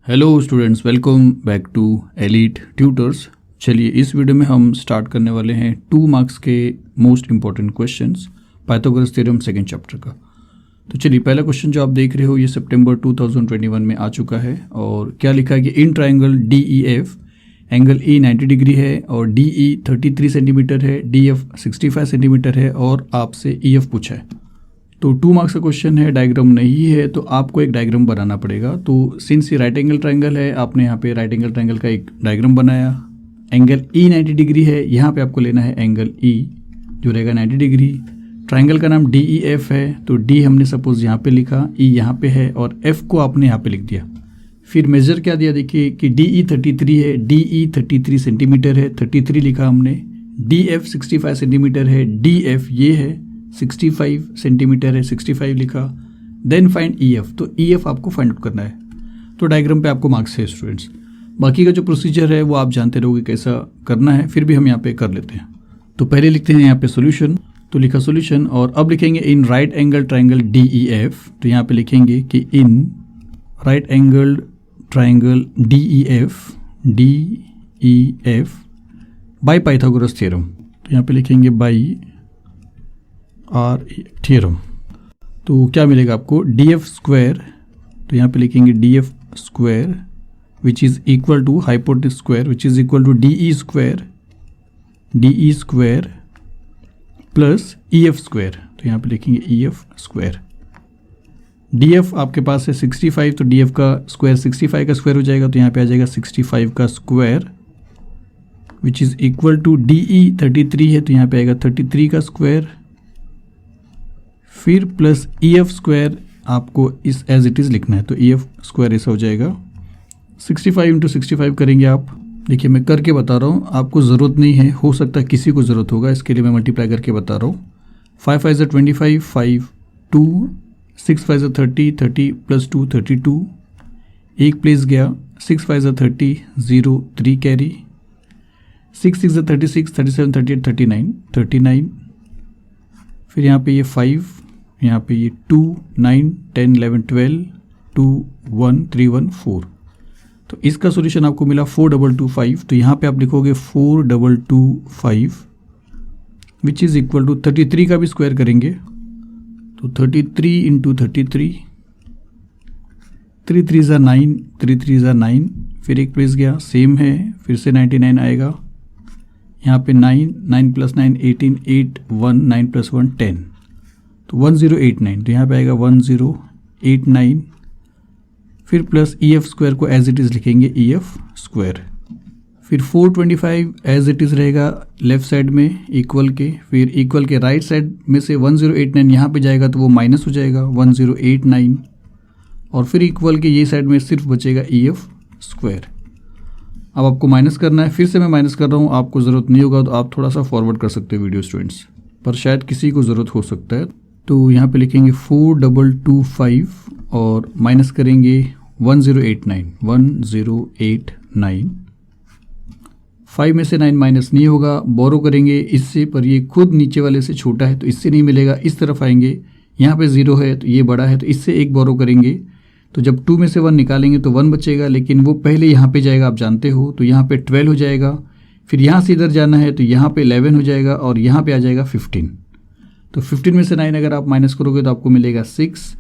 Hello students, welcome back to elite tutors. चलिए इस video में हम स्टार्ट करने वाले हैं 2 मार्क्स के most important questions Pythagoras theorem second chapter का। तो चलिए पहला क्वेश्चन जो आप देख रहे हो ये सितंबर 2021 में आ चुका है और क्या लिखा है कि in triangle DEF angle E 90 degree है और DE 33 सेंटीमीटर है, DF 65 सेंटीमीटर है और आपसे EF पूछा है। तो 2 मार्क्स का क्वेश्चन है, डायग्राम नहीं है तो आपको एक डायग्राम बनाना पड़ेगा। तो सिंस ये राइट एंगल ट्रायंगल है, आपने यहाँ पे राइट एंगल ट्रायंगल का एक डायग्राम बनाया। एंगल E 90 डिग्री है, यहाँ पे आपको लेना है एंगल E जो रहेगा 90 डिग्री। ट्रायंगल का नाम DEF है, तो D हमने सपोज यहाँ पे लिखा, E यहाँ पे है और F को आपने यहाँ पे लिख दिया। फिर मेजर क्या दिया, देखिए कि DE 33 है, DE 33 सेंटीमीटर है, 33 लिखा हमने। DF 65 सेंटीमीटर है, DF ये है 65 सेंटीमीटर है, 65 लिखा। देन फाइंड EF, तो EF आपको फाइंड आउट करना है। तो डायग्राम पे आपको मार्क्स है स्टूडेंट्स। बाकी का जो प्रोसीजर है वो आप जानते रहोगे कैसा करना है, फिर भी हम यहाँ पे कर लेते हैं। तो पहले लिखते हैं यहाँ पे सॉल्यूशन, तो लिखा सॉल्यूशन और अब लिखेंगे इन राइट एंगल ट्रायंगल DEF। तो यहाँ पे लिखेंगे कि in right angle triangle DEF by Pythagoras theorem. तो यहाँ पे लिखेंगे बाय थ्योरम। तो क्या मिलेगा आपको DF स्क्वायर, तो यहाँ पे लिखेंगे DF square which is equal to hypotenuse square which is equal to DE square plus EF square. तो यहाँ पे लिखेंगे EF स्क्वायर। DF आपके पास है 65, तो DF का स्क्वायर 65 का स्क्वायर हो जाएगा, तो यहाँ पे आ जाएगा 65 का square which is equal to DE 33 है, तो यहाँ पे आएगा 33 का स्क्वायर फिर प्लस EF स्क्वायर आपको इस एज इट इज़ लिखना है। तो EF स्क्वायर ऐसा हो जाएगा 65 इंटू 65 करेंगे आप। देखिए मैं करके बता रहा हूँ, आपको ज़रूरत नहीं है, हो सकता है किसी को ज़रूरत होगा, इसके लिए मैं मल्टीप्लाई करके बता रहा हूँ। 5 5 25, 5 2 6 5 30, 30 प्लस 2 32, एक प्लेस गया, 6 5 30 0 3 कैरी, 6 6 36, 37 38 39 39, फिर यहाँ पे ये 5, यहाँ पे ये 2 9 10 11 12 2 1 3 1 4। तो इसका सॉल्यूशन आपको मिला 4225। तो यहाँ पे आप लिखोगे 4225 विच इज़ इक्वल टू 33 का भी स्क्वायर करेंगे, तो 33 इंटू 33, 3 3 ज़ा 9, 3 3 ज़ा 9, फिर एक प्लेस गया, सेम है, फिर से 99 आएगा, यहाँ पे 9 9 प्लस 9 18 8 1 9 प्लस 1 10, तो 1089। तो यहाँ पे आएगा 1089, फिर प्लस EF स्क्वायर को एज इट इज़ लिखेंगे EF स्क्वायर। फिर 425 एज इट इज़ रहेगा लेफ्ट साइड में इक्वल के, फिर इक्वल के राइट साइड में से 1089 यहाँ पे जाएगा तो वो माइनस हो जाएगा 1089, और फिर इक्वल के ये साइड में सिर्फ बचेगा EF स्क्वायर। अब आपको माइनस करना है, फिर से मैं माइनस कर रहा हूँ, आपको ज़रूरत नहीं होगा तो आप थोड़ा सा फॉरवर्ड कर सकते हो वीडियो स्टूडेंट्स, पर शायद किसी को ज़रूरत हो सकता है। तो यहाँ पे लिखेंगे 4225 और माइनस करेंगे 1089, 5 में से 9 माइनस नहीं होगा, बोरो करेंगे इससे, पर ये खुद नीचे वाले से छोटा है तो इससे नहीं मिलेगा, इस तरफ आएंगे, यहाँ पे 0 है तो ये बड़ा है तो इससे एक बोरो करेंगे, तो जब 2 में से 1 निकालेंगे तो 1 बचेगा, लेकिन वो पहले यहाँ पे जाएगा, आप जानते हो, तो यहाँ पे 12 हो जाएगा, फिर यहाँ से इधर जाना है तो यहाँ पे 11 हो जाएगा और यहाँ पे आ जाएगा 15। तो 15 में से 9 अगर आप माइनस करोगे तो आपको मिलेगा 6,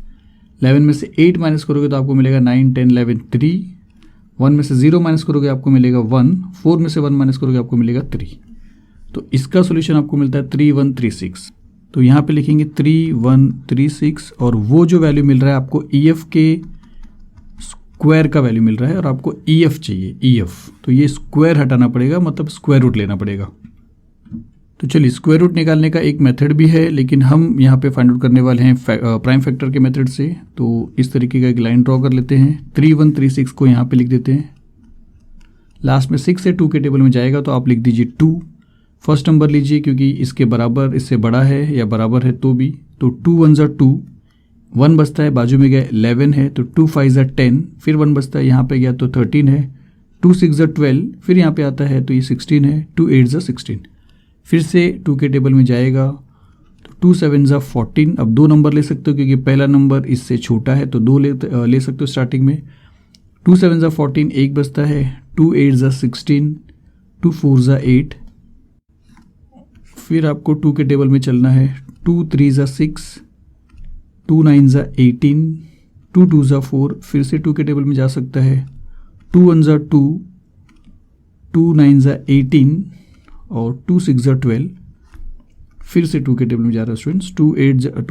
11 में से 8 माइनस करोगे तो आपको मिलेगा 9 10 11 3, 1 में से 0 माइनस करोगे आपको मिलेगा 1, 4 में से 1 माइनस करोगे आपको मिलेगा 3। तो इसका सॉल्यूशन आपको मिलता है 3136। तो यहाँ पे लिखेंगे 3136 और वो जो वैल्यू मिल रहा है आपको EF के स्क्वायर का वैल्यू मिल रहा है और आपको EF चाहिए, EF, तो ये स्क्वायर हटाना पड़ेगा, मतलब स्क्वायर रूट लेना पड़ेगा। तो चलिए स्क्वायर रूट निकालने का एक मेथड भी है, लेकिन हम यहाँ पे फाइंड आउट करने वाले हैं प्राइम फैक्टर के मेथड से। तो इस तरीके का एक लाइन ड्रॉ कर लेते हैं, 3136 को यहाँ पे लिख देते हैं, लास्ट में 6 से 2 के टेबल में जाएगा तो आप लिख दीजिए 2, फर्स्ट नंबर लीजिए क्योंकि इसके बराबर इससे बड़ा है या बराबर है तो भी, तो 2 1 ज़ा 2, 1 बचता है, बाजू में गया 11 है तो 2 5 ज़ा 10, फिर 1 बचता है, यहाँ पे गया तो 13 है, 2 6 ज़ा 12, फिर यहाँ पे आता है तो ये 16 है, 2 8 ज़ा 16, फिर से 2 के टेबल में जाएगा तो 2 7 ज़ा 14। अब 2 नंबर ले सकते हो क्योंकि पहला नंबर इससे छोटा है तो 2 ले सकते हो स्टार्टिंग में, 2 7 ज़ा 14, एक बचता है, 2 8 ज़ा 16, 2 4 ज़ा 8, फिर आपको 2 के टेबल में चलना है, 2 3 ज़ा 6, 2 9 ज़ा 18, 2 2 ज़ा 4, फिर से 2 के टेबल में जा सकता है, 2 1 ज़ा 2, 2 9 ज़ा 18 और 2 6 ज़ा 12, फिर से 2 के टेबल में जा रहा है स्टूडेंट्स, 2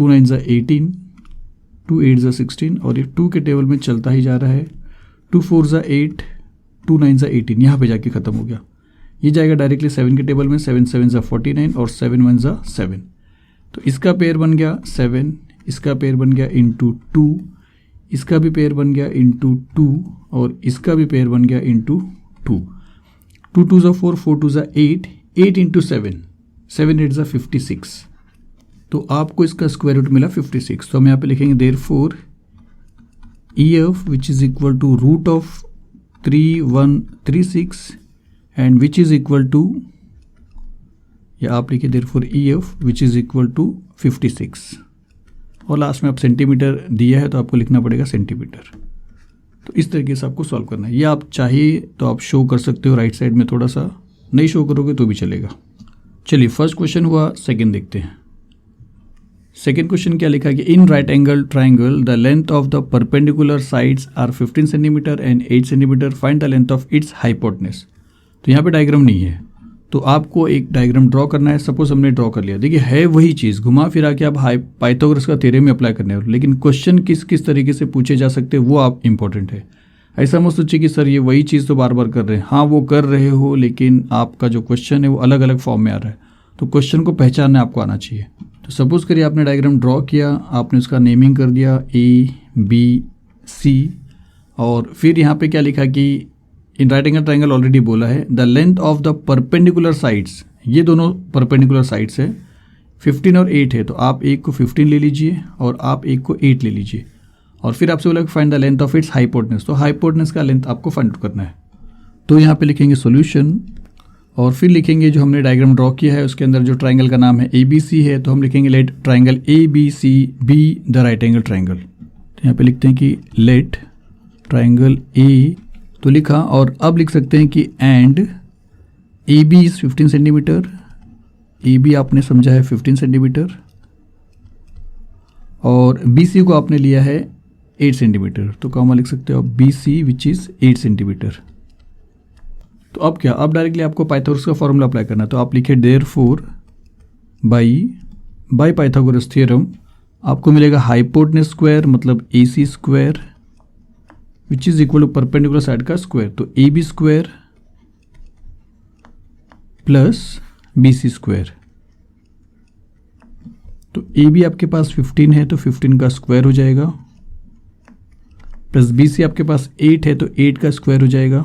9 ज़ा 18, 2 8 ज़ा 16 और ये 2 के टेबल में चलता ही जा रहा है, 2 4 ज़ा 8, 2 9 ज़ा 18, यहाँ पे जाके ख़त्म हो गया। ये जाएगा डायरेक्टली 7 के टेबल में, 7 7 ज़ा 49 और 7 1 ज़ा 7। तो इसका पेयर बन गया 7, इसका पेयर बन गया इंटू 2, इसका भी पेयर बन गया इंटू 2 और इसका भी पेयर बन गया इंटू 2। 2 2 ज़ा 4, 4 2 ज़ा 8, 8 इंटू 7, 7 8 ज़ा 56। तो आपको इसका स्क्वायर रूट मिला 56। तो हम यहाँ पे लिखेंगे therefore EF which is equal to root of 3136 and which is equal to, या आप लिखिए therefore EF which is equal to 56 और लास्ट में आप सेंटीमीटर दिया है तो आपको लिखना पड़ेगा सेंटीमीटर। तो इस तरीके से आपको सॉल्व करना है। ये आप चाहिए तो आप शो कर सकते हो राइट साइड में, थोड़ा सा नहीं शो करोगे तो भी चलेगा। चलिए फर्स्ट क्वेश्चन हुआ, सेकंड देखते हैं। सेकेंड क्वेश्चन क्या लिखा है कि in right angle triangle the length of the perpendicular sides are 15 centimetre and 8 centimetre, find the length of its hypotenuse. तो यहाँ पे डायग्राम नहीं है तो आपको एक डायग्राम ड्रॉ करना है। सपोज हमने ड्रॉ कर लिया, देखिए है वही चीज़, घुमा फिरा के आप पाइथागोरस का थ्योरम में अप्लाई करने हो, लेकिन क्वेश्चन किस किस तरीके से पूछे जा सकते हैं वो आप इंपॉर्टेंट है। ऐसा मत सोचिए कि सर ये वही चीज़ तो बार बार कर रहे हैं। हाँ वो कर रहे हो, लेकिन आपका जो क्वेश्चन है वो अलग अलग फॉर्म में आ रहा है, तो क्वेश्चन को पहचानना आपको आना चाहिए। तो सपोज करिए आपने डायग्राम ड्रॉ किया, आपने उसका नेमिंग कर दिया ABC और फिर यहाँ पे क्या लिखा कि in right angle triangle already बोला है the length of the perpendicular sides, ये दोनों परपेंडिकुलर साइड्स है, 15 और 8 है, तो आप एक को 15 ले लीजिए और आप एक को 8 ले लीजिए और फिर आपसे बोला find the length of its hypotenuse. तो हाइपोटेनस का लेंथ आपको फाइंड आउट करना है। तो यहाँ पे लिखेंगे सॉल्यूशन और फिर लिखेंगे जो हमने डायग्राम ड्रॉ किया है उसके अंदर जो ट्राइंगल का नाम है ABC है, तो हम लिखेंगे let triangle ABC be the right angle triangle. तो यहाँ पे लिखते हैं कि लेट ट्राइंगल A, तो लिखा, और अब लिख सकते हैं कि and AB is 15 centimetre, AB आपने समझा है 15 सेंटीमीटर और BC को आपने लिया है 8 सेंटीमीटर, तो कॉमा लिख सकते हो BC विच इज़ 8 सेंटीमीटर। तो अब क्या, अब डायरेक्टली आपको पाइथागोरस का फॉर्मूला अप्लाई करना है। तो आप लिखे देयरफॉर बाय पाइथागोरस थ्योरम आपको मिलेगा हाइपोटेनस स्क्वायर मतलब AC square which is equal to perpendicular side का स्क्वायर, तो AB square plus BC square. तो AB आपके पास 15 है तो 15 का स्क्वायर हो जाएगा, प्लस BC आपके पास 8 है तो 8 का स्क्वायर हो जाएगा।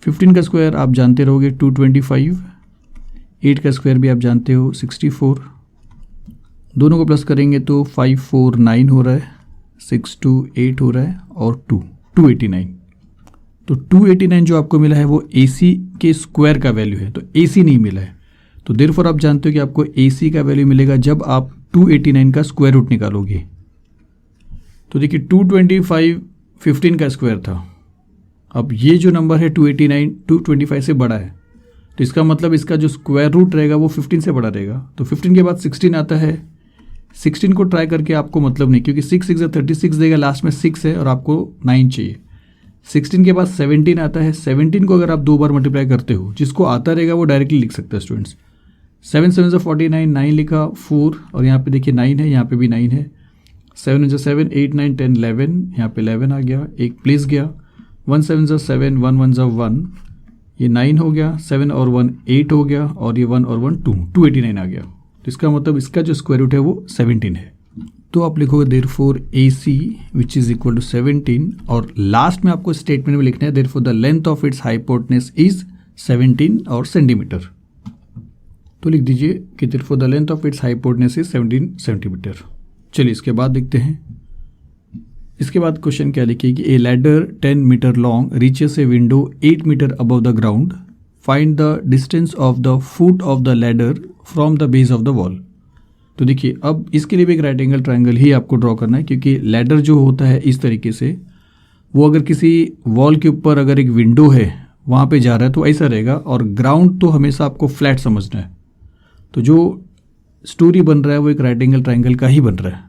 15 का स्क्वायर आप जानते रहोगे 225, 8 का स्क्वायर भी आप जानते हो 64, दोनों को प्लस करेंगे तो 549 हो रहा है, 628 हो रहा है और 289। तो 289 जो आपको मिला है वो AC के स्क्वायर का वैल्यू है, तो AC नहीं मिला है। तो देयरफॉर आप जानते हो कि आपको AC का वैल्यू मिलेगा जब आप 289 का स्क्वायर रूट निकालोगे। तो देखिए 225 15 का स्क्वायर था, अब ये जो नंबर है 289 225 से बड़ा है, तो इसका मतलब इसका जो स्क्वायर रूट रहेगा वो 15 से बड़ा रहेगा। तो 15 के बाद 16 आता है, 16 को ट्राई करके आपको मतलब नहीं, क्योंकि 6 6 36 देगा, लास्ट में 6 है और आपको 9 चाहिए। 16 के बाद 17 आता है, 17 को अगर आप 2 बार मल्टीप्लाई करते हो, जिसको आता रहेगा वो डायरेक्टली लिख सकता है स्टूडेंट्स। 7 7 49, 9 लिखा, 4 और यहाँ पे देखिए 9 है, यहाँ पे भी 9 है। 7 7 8 9 10 11, यहाँ पे 11 आ गया, एक प्लेस गया। 1 7 7, 1 1 1, ये 9 हो गया, 7 और 1 8 हो गया और ये 1 और 1 2, 289 आ गया। तो इसका मतलब इसका जो स्क्वायर रूट है वो 17 है। तो आप लिखोगे therefore AC which is equal to 17 और लास्ट में आपको स्टेटमेंट में लिखना है therefore the length of its hypotenuse is 17 और सेंटीमीटर। तो लिख दीजिए कि therefore the length of its hypotenuse is 17 centimetre. चलिए इसके बाद देखते हैं। इसके बाद क्वेश्चन क्या लिखिए कि a ladder 10 metre long reaches a window 8 metre above the ground, find the distance of the foot of the ladder from the base of the wall. तो देखिए अब इसके लिए भी एक राइट एंगल ट्राइंगल ही आपको ड्रॉ करना है, क्योंकि लैडर जो होता है इस तरीके से वो अगर किसी वॉल के ऊपर अगर एक विंडो है वहाँ पे जा रहा है तो ऐसा रहेगा, और ग्राउंड तो हमेशा आपको फ्लैट समझना है। तो जो स्टोरी बन रहा है वो एक राइट एंगल ट्राइंगल का ही बन रहा है,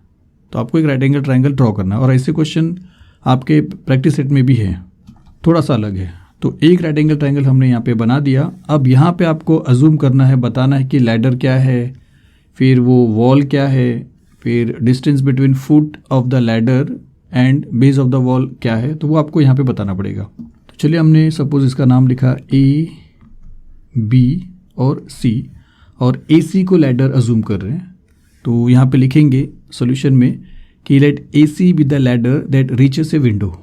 तो आपको एक राइट एंगल ट्राइंगल ड्रॉ करना है। और ऐसे क्वेश्चन आपके प्रैक्टिस सेट में भी है, थोड़ा सा अलग है। तो एक राइट एंगल ट्राइंगल हमने यहाँ पे बना दिया। अब यहाँ पे आपको अजूम करना है, बताना है कि लैडर क्या है, फिर वो वॉल क्या है, फिर distance between foot of the ladder and base of the wall क्या है, तो वो आपको यहाँ पे बताना पड़ेगा। तो चलिए, हमने सपोज इसका नाम लिखा ए, बी और सी, और ए सी को लैडर अजूम कर रहे हैं। तो यहाँ पे लिखेंगे सॉल्यूशन में कि let A C B the ladder that reaches a window.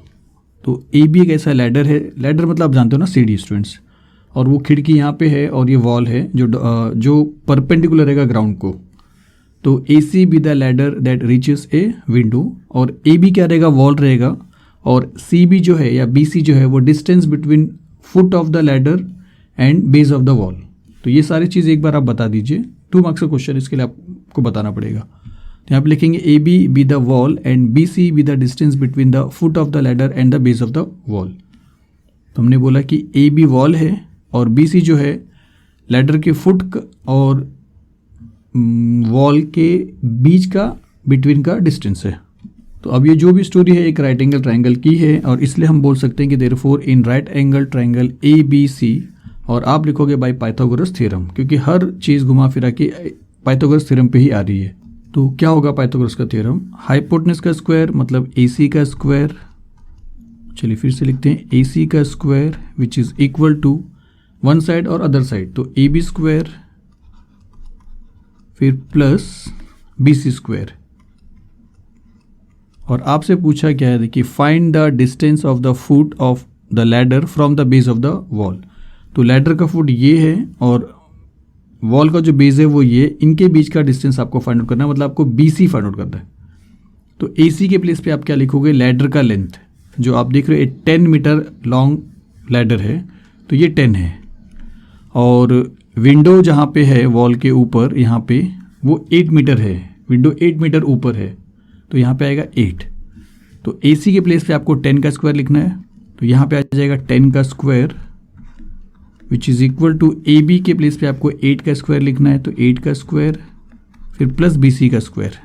तो ए बी एक ऐसा लैडर है, लैडर मतलब आप जानते हो ना सीढ़ी स्टूडेंट्स, और वो खिड़की यहाँ पे है और ये वॉल है जो परपेंडिकुलर रहेगा ग्राउंड को। तो A C B the ladder that reaches a window, और ए बी क्या रहेगा, वॉल रहेगा, और सी बी जो है या बी सी जो है वो distance between foot of the ladder and base of the wall. तो ये सारी चीज़ एक बार आप बता दीजिए, 2 मार्क्स का क्वेश्चन, इसके लिए आपको बताना पड़ेगा। तो यहाँ पे लिखेंगे A B be the wall and B C B the distance between the foot of the ladder and the base of the wall. तो हमने बोला कि ए बी वॉल है और बी सी जो है लैडर के फुट और वॉल के बीच का बिटवीन का डिस्टेंस है। तो अब ये जो भी स्टोरी है एक राइट एंगल ट्राइंगल की है, और इसलिए हम बोल सकते हैं कि therefore in right angle triangle A B C, और आप लिखोगे बाय पाइथागोरस थ्योरम, क्योंकि हर चीज़ घुमा फिरा के पाइथागोरस थ्योरम पे ही आ रही है। तो क्या होगा पाइथागोरस का थ्योरम, हाइपोटेनस का स्क्वायर मतलब ए सी का स्क्वायर, चलिए फिर से लिखते हैं ए सी का square which is equal to one side और अदर साइड, तो ए बी स्क्वायर फिर प्लस बी सी स्क्वायर। और आपसे पूछा क्या है, देखिए find the distance of the foot of the ladder from the base of the wall. तो लैडर का फुट ये है और वॉल का जो बेस है वो ये, इनके बीच का डिस्टेंस आपको फाइंड आउट करना है, मतलब आपको बी सी फाइंड आउट करना है। तो ए सी के प्लेस पे आप क्या लिखोगे, लैडर का लेंथ जो आप देख रहे हो 10 मीटर लॉन्ग लैडर है, तो ये 10 है, और विंडो जहाँ पे है वॉल के ऊपर यहाँ पे वो 8 मीटर है, विंडो 8 मीटर ऊपर है, तो यहाँ पे आएगा 8। तो ए सी के प्लेस पे आपको 10 का स्क्वायर लिखना है, तो यहाँ पे आ जाएगा 10 का square which is equal to A B के प्लेस पे आपको 8 का स्क्वायर लिखना है, तो 8 का स्क्वायर फिर प्लस बी सी का स्क्वायर।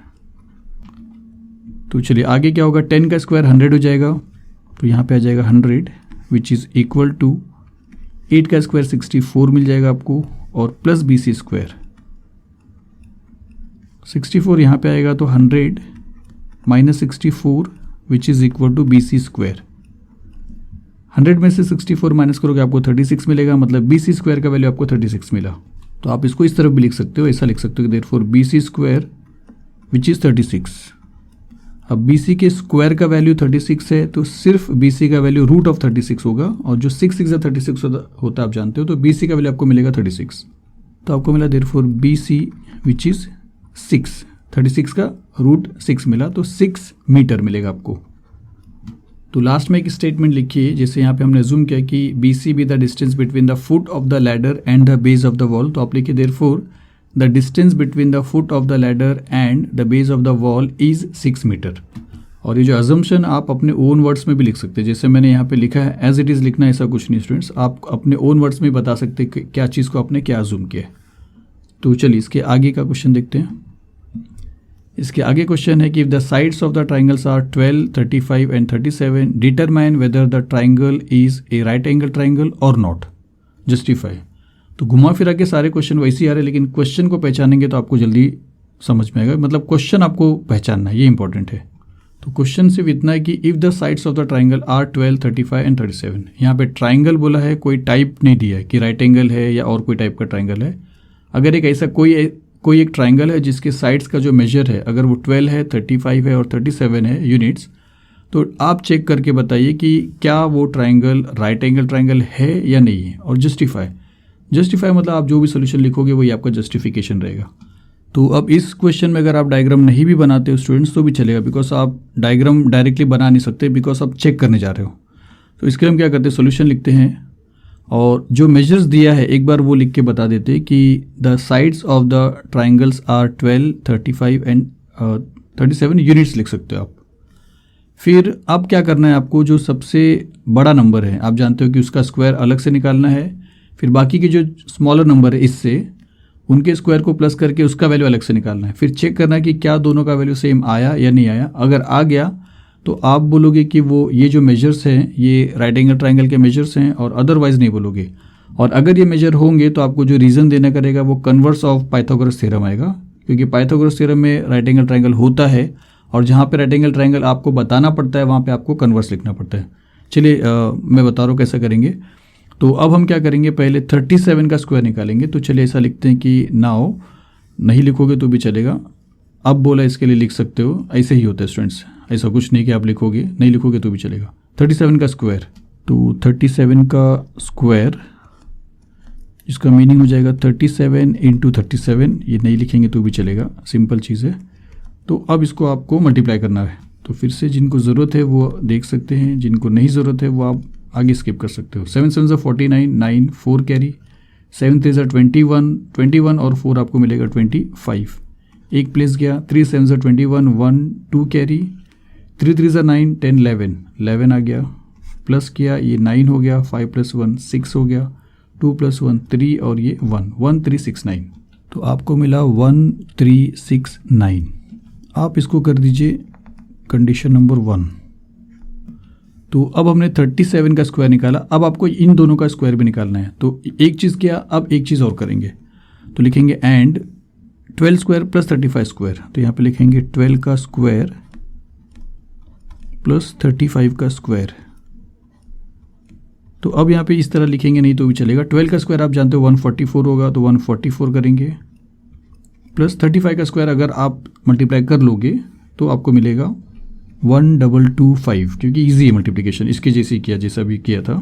तो चलिए आगे क्या होगा, 10 का स्क्वायर 100 हो जाएगा, तो यहाँ पे आ जाएगा 100 विच इज़ इक्वल टू 8 का स्क्वायर 64 मिल जाएगा आपको, और प्लस बी सी स्क्वायर 64 यहाँ पे आएगा, तो 100 minus 64 which is equal to B C square. 100 में से 64 माइनस करोगे आपको 36 मिलेगा, मतलब बी सी स्क्वायर का वैल्यू आपको 36 मिला। तो आप इसको इस तरफ भी लिख सकते हो, ऐसा लिख सकते हो कि therefore B C square which is 36। अब बी सी के स्क्वायर का वैल्यू 36 है, तो सिर्फ बी सी का वैल्यू रूट ऑफ 36 होगा, और जो 6 6 36 होता है आप जानते हो, तो बी सी का वैल्यू आपको मिलेगा 36। तो आपको मिला therefore B C which is 6, 36 का रूट 6 मिला, तो 6 मीटर मिलेगा आपको। तो लास्ट में एक स्टेटमेंट लिखिए, जैसे यहाँ पे हमने जूम किया कि B C B the distance between the foot of the ladder and the base of the wall. तो आप लिखिए therefore the distance between the foot of the ladder and the base of the wall is 6 metre. और ये जो assumption आप अपने own words में भी लिख सकते हैं, जैसे मैंने यहाँ पे लिखा है एज इट इज़ लिखना है, ऐसा कुछ नहीं स्टूडेंट्स, आप अपने ओन वर्ड्स में बता सकते हैं कि क्या चीज़ को आपने क्या अजूम किया है। तो चलिए इसके आगे का क्वेश्चन देखते हैं। इसके आगे क्वेश्चन है कि if the sides of the triangles are 12, 35 and 37 determine whether the triangle is a right angle triangle और नॉट, जस्टिफाई। तो घुमा फिरा के सारे क्वेश्चन वैसे ही आ रहे हैं, लेकिन क्वेश्चन को पहचानेंगे तो आपको जल्दी समझ में आएगा, मतलब क्वेश्चन आपको पहचानना है, ये इंपॉर्टेंट है। तो क्वेश्चन सिर्फ इतना है कि if the sides of the triangle are 12, 35 and 37, यहाँ पे ट्राइंगल बोला है, कोई टाइप नहीं दिया है कि राइट एंगल है या और कोई टाइप का ट्राइंगल है। अगर एक ऐसा कोई एक ट्राइंगल है जिसके साइड्स का जो मेजर है अगर वो 12 है, 35 है और 37 है यूनिट्स, तो आप चेक करके बताइए कि क्या वो ट्राइंगल राइट एंगल ट्राइंगल है या नहीं है, और जस्टिफाई मतलब आप जो भी सोल्यूशन लिखोगे वही आपका जस्टिफिकेशन रहेगा। तो अब इस क्वेश्चन में अगर आप डायग्राम नहीं भी बनाते हो स्टूडेंट्स तो भी चलेगा, बिकॉज आप डायग्राम डायरेक्टली बना नहीं सकते, बिकॉज आप चेक करने जा रहे हो। तो इसके लिए हम क्या करते हैं, सोल्यूशन लिखते हैं और जो मेजर्स दिया है एक बार वो लिख के बता देते हैं कि the sides of the triangles are 12, 35 and 37 units लिख सकते हो आप। फिर अब क्या करना है आपको, जो सबसे बड़ा नंबर है आप जानते हो कि उसका स्क्वायर अलग से निकालना है, फिर बाकी के जो स्मॉलर नंबर है इससे उनके स्क्वायर को प्लस करके उसका वैल्यू अलग से निकालना है। फिर चेक करना है कि क्या दोनों का वैल्यू सेम आया या नहीं आया। अगर आ गया तो आप बोलोगे कि वो ये जो मेजर्स हैं ये राइट एंगल ट्राइंगल के मेजर्स हैं, और अदरवाइज नहीं बोलोगे। और अगर ये मेजर होंगे तो आपको जो रीज़न देना करेगा वो कन्वर्स ऑफ पाइथागोरस थ्योरम आएगा, क्योंकि पाइथागोरस थ्योरम में राइट एंगल ट्राइंगल होता है, और जहाँ पे राइट एंगल ट्राइंगल आपको बताना पड़ता है वहाँ पे आपको कन्वर्स लिखना पड़ता है। चलिए मैं बता रहा हूँ कैसा करेंगे। तो अब हम क्या करेंगे, पहले 37 का स्क्वायर निकालेंगे। तो चलिए ऐसा लिखते हैं कि नाउ, नहीं लिखोगे तो भी चलेगा, अब बोला इसके लिए लिख सकते हो, ऐसे ही होता है स्टूडेंट्स, ऐसा कुछ नहीं कि आप लिखोगे, नहीं लिखोगे तो भी चलेगा। 37 का स्क्वायर, तो 37 का स्क्वायर इसका मीनिंग हो जाएगा 37 इंटू 37, ये नहीं लिखेंगे तो भी चलेगा, सिंपल चीज़ है। तो अब इसको आपको मल्टीप्लाई करना है। तो फिर से जिनको ज़रूरत है वो देख सकते हैं, जिनको नहीं ज़रूरत है वो आप आगे स्किप कर सकते हो। 7 7 49, 9 4 कैरी, 7 3 21 और 4 आपको मिलेगा 25, एक प्लेस गया। 3 7 21, 1 2 कैरी, 3 3 9 10 11 आ गया, प्लस किया ये 9 हो गया, 5 + 1 6 हो गया, 2 + 1 3 और ये 1 1 3 6 9, तो आपको मिला 1 3 6 9। आप इसको कर दीजिए कंडीशन नंबर 1। तो अब हमने 37 का स्क्वायर निकाला, अब आपको इन दोनों का स्क्वायर भी निकालना है। तो एक चीज़ किया, अब एक चीज़ और करेंगे, तो लिखेंगे एंड 12 स्क्वायर प्लस 35 स्क्वायर। तो यहाँ पे लिखेंगे 12 का स्क्वायर प्लस 35 का स्क्वायर। तो अब यहाँ पे इस तरह लिखेंगे नहीं तो भी चलेगा। 12 का स्क्वायर आप जानते हो 144 होगा, तो 144 करेंगे, प्लस 35 का स्क्वायर अगर आप मल्टीप्लाई कर लोगे तो आपको मिलेगा 1225, क्योंकि इजी है मल्टीप्लिकेशन, इसके जैसे ही किया जैसा भी किया था।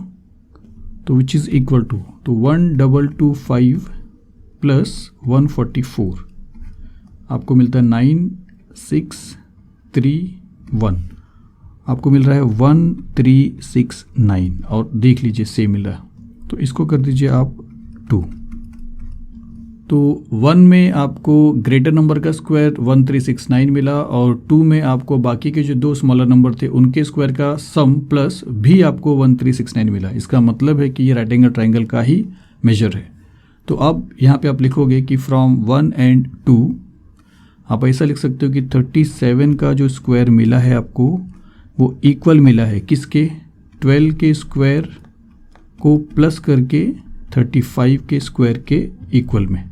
तो विच इज़ इक्वल टू, तो 1225 प्लस 144 आपको मिलता है 9631, आपको मिल रहा है 1369, और देख लीजिए सेम मिल रहा है। तो इसको कर दीजिए आप 2। तो 1 में आपको ग्रेटर नंबर का स्क्वायर 1369 मिला, और 2 में आपको बाकी के जो दो स्मॉलर नंबर थे उनके स्क्वायर का सम प्लस भी आपको 1369 मिला। इसका मतलब है कि ये राइट एंगल ट्राइंगल का ही मेजर है। तो अब यहाँ पे आप लिखोगे कि फ्रॉम 1 and 2 आप ऐसा लिख सकते हो कि 37 का जो स्क्वायर मिला है आपको वो इक्वल मिला है किसके, 12 के स्क्वायर को प्लस करके 35 के स्क्वायर के इक्वल में।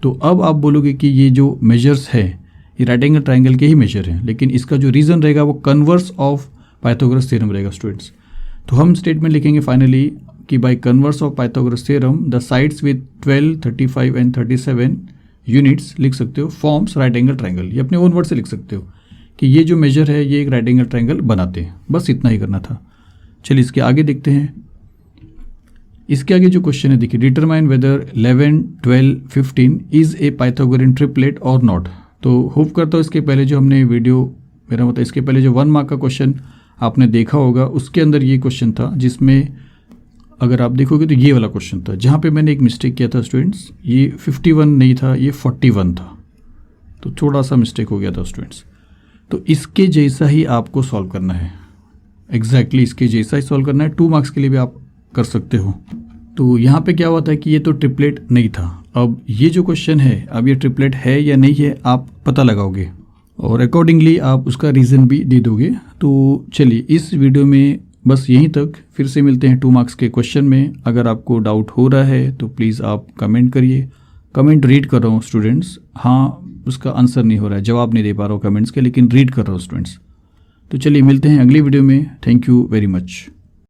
तो अब आप बोलोगे कि ये जो मेजर्स है ये राइट एंगल ट्राइंगल के ही मेजर हैं, लेकिन इसका जो रीज़न रहेगा वो कन्वर्स ऑफ पाइथागोरस थ्योरम रहेगा स्टूडेंट्स। तो हम स्टेटमेंट लिखेंगे फाइनली कि by converse of Pythagoras theorem the sides with 12, 35 and 37 units लिख सकते हो फॉर्म्स राइट एंगल ट्राइंगल। ये अपने ओन वर्ड से लिख सकते हो कि ये जो मेजर है ये एक राइट एंगल ट्राइंगल बनाते हैं, बस इतना ही करना था। चलिए इसके आगे देखते हैं। इसके आगे जो क्वेश्चन है देखिए, determine whether 11, 12, 15 is a Pythagorean triplet और नॉट। तो होप करता हूँ इसके पहले जो हमने वीडियो, मेरा मतलब इसके पहले जो 1 मार्क का क्वेश्चन आपने देखा होगा उसके अंदर ये क्वेश्चन था, जिसमें अगर आप देखोगे तो ये वाला क्वेश्चन था जहाँ पे मैंने एक मिस्टेक किया था स्टूडेंट्स, ये 51 नहीं था, ये 41 था, तो थोड़ा सा मिस्टेक हो गया था स्टूडेंट्स। तो इसके जैसा ही आपको सॉल्व करना है, एग्जैक्टली इसके जैसा ही सॉल्व करना है। 2 मार्क्स के लिए भी आप कर सकते हो। तो यहाँ पे क्या हुआ था कि ये तो ट्रिपलेट नहीं था। अब ये जो क्वेश्चन है, अब ये ट्रिपलेट है या नहीं है आप पता लगाओगे और अकॉर्डिंगली आप उसका रीज़न भी दे दोगे। तो चलिए इस वीडियो में बस यहीं तक, फिर से मिलते हैं 2 मार्क्स के क्वेश्चन में। अगर आपको डाउट हो रहा है तो प्लीज़ आप कमेंट करिए। कमेंट रीड कर रहा हूँ स्टूडेंट्स, हाँ उसका आंसर नहीं हो रहा है, जवाब नहीं दे पा रहा हूँ कमेंट्स के, लेकिन रीड कर रहा हूँ स्टूडेंट्स। तो चलिए मिलते हैं अगली वीडियो में। Thank you very much.